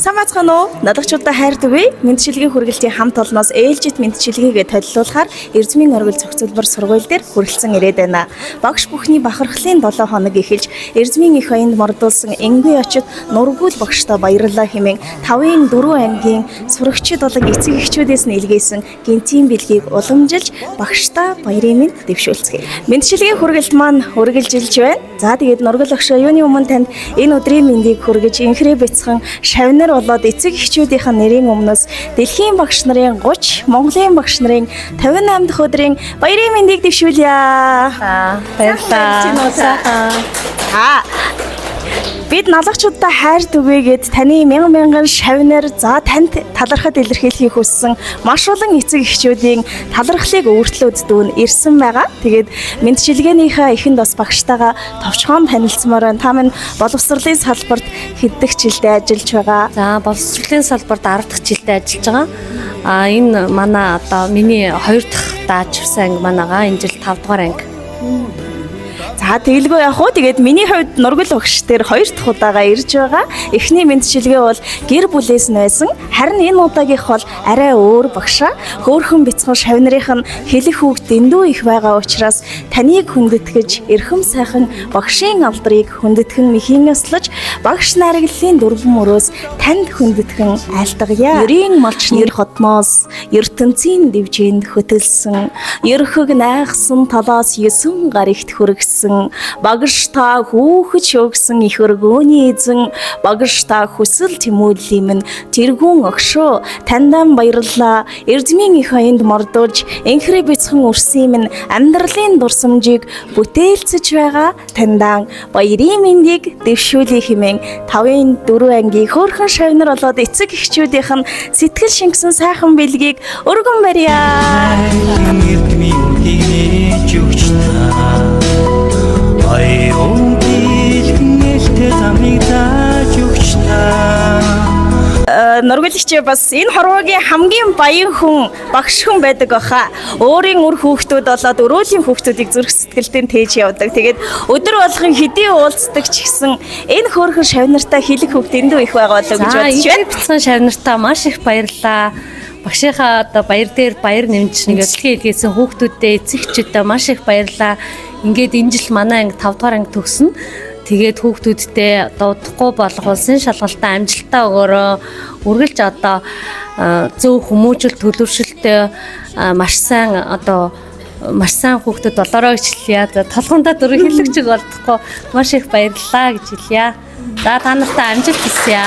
Самбацгаана уу? Надагчуудаа хайрдаг вэ? Мэдчилгийн хүргэлтийн хамт олноос ээлжит мэдчилгээгээ толилуулахаар Эрдмийн оргил зохицуулбар сургууль дээр хүрэлцэн ирээд байна. Багш бүхний бахархлын 7 хоног эхэлж Эрдмийн их хаянд мордуулсан энгийн очид нургуул багштай баярлалаа хэмээн 5-ын 4 ангийн сурагчид болон эцэг эхчүүдээс нийлгээсэн гинтийн бэлгийг уламжилж багштай баярын мэнд дэвшүүлцгээе. Мэдчилгийн хүргэлт маань үргэлжилж байна. За тэгээд нургуул багш юуны өмнө танд энэ өдрийн мэндийг хүргэж инхрээ бяцхан шавнар болоод эцэг эхчүүдийн нэрийн өмнөөс дэлхийн багш нарын 30, Монголын багш нарын 58 дахь өдрийн баярын мэндийг дэвшүүлье. Баярлалаа. Бид налагчуудаа хайрт үгээгээд таны мянган шавнар за танд талархад илэрхийлэхийг хүссэн маш олон эцэг эхчүүдийн талархлыг өөртлөөд дүүн ирсэн байгаа. Тэгээд мэдчилгээнийхээ эхэнд бас багштайгаа товчхон танилцмаар байна. Та минь боловсролын салбарт хэддэг жилдээ ажиллаж байгаа. За боловсролын салбарт 10 дахь жилдээ ажиллаж байгаа. Энэ манай одоо миний 2 дахь даачвсан анги манайгаа энэ жил 5 дугаар анги. За тэгэлгүй яг уу тэгээд миний хувьд нургуул багш дээр 2 дахь удаага ирж байгаа. Эхний мэдчилгээ бол гэр бүлээс нь байсан. Харин энэ удаагийнх бол арай өөр багшаа. Хөөхөн бяцхан шавнарынх нь хэлэх үг дэндүү их байгаа учраас таныг хүндэтгэж эрхэм сайхан багшийн алдрыг хүндэтгэн мэхийн яслаж багш нараглалын дөрвөн мөрөөс танд хүндэтгэн айлтгая. Ерийн малчны хотноос ертөнцийн дэвжинд хөтөлсөн ерхэг найхсан талаас 9 гарагт хүргэсэн багш та хүүхэд өгсөн их өргөөний эзэн багш та хүсэл тэмүүллийн минь тэргүүн огшоо тандан баярлалаа. Эрдмийн их хаянд мордуулж инхрээ бяцхан үрсэн минь амьдралын дурсамжийг бүтээлцэж байгаа тандан баярын мэндийг дэвшүүлье хэмээн 5-ын 4 ангийн хөөрхөн шавнар болоод эцэг эхчүүдийнх нь сэтгэл шингэсэн сайхан бэлгийг өргөн барья. Эрдмийн үгийг өгч та Нургуулагч бас энэ хорвоогийн хамгийн баян хүн багш хүн байдаг баха. Өөрийн үр хүүхдүүд болоод өрөөлийн хүүхдүүдийг зүрх сэтгэлдээ тээж явдаг. Тэгээд өдөр болгон хэдий уулздаг ч гэсэн энэ хөөрхөн шавнартаа хэлэх үг дэндүү их байгаа болоо гэж бодож байна. Бяцхан шавнартаа маш их баярлалаа. Багшийнхаа одоо баяр дээр баяр нэмж нэг өсөлтийн илгээсэн хүүхдүүдтэй эцэгчүүдтэй маш их баярлалаа. Ингээд энэ жил манай анги 5 дугаар анги төгснө. Тэгээд хүүхдүүдтэй одоо удахгүй болох улсын шалгалтаа амжилттай өгөөрөө үргэлж одоо зөв хүмүүжил төлөвшөлтөй маш сайн хүүхдэд болоорой гэж хэлье. За толгондоо дөрөв хэлэгчиг болдохгүй маш их баярлалаа гэж хэлье. За та нартай амжилт хүсье.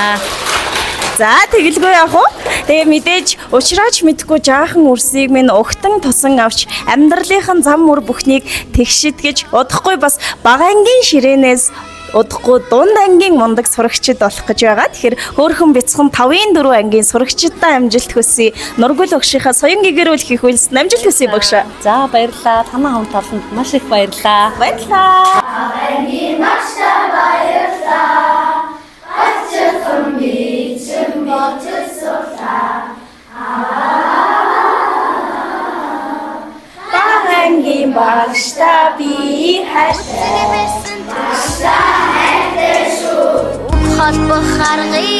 За тэгэлгүй яах вэ? Тэгээ мэдээж уучраач мэдгүй жаахан үрсийг минь угтан тусан авч амьдралынхан зам мөр бүхнийг тэгшидгэж удахгүй бас бага ангийн ширээнээс удахгүй дунд ангийн мундаг сурагчид болох гэж байгаа. Тэгэхээр хөөрхөн бяцхан 5-ын 4 ангийн сурагчидаа амжилт хүсье. Нургуул багшийнхаа соён гэгэрүүлэх их үйлс амжилт хүсье багшаа. За баярлалаа. Танай хамт олонд маш их баярлалаа. Баярлалаа. Ангийн багштай баярлалаа. Ачаасан бичэн болчихсоолаа. Ангийн багштай би хайртай. Хайртай шүү. Хот бахаргыг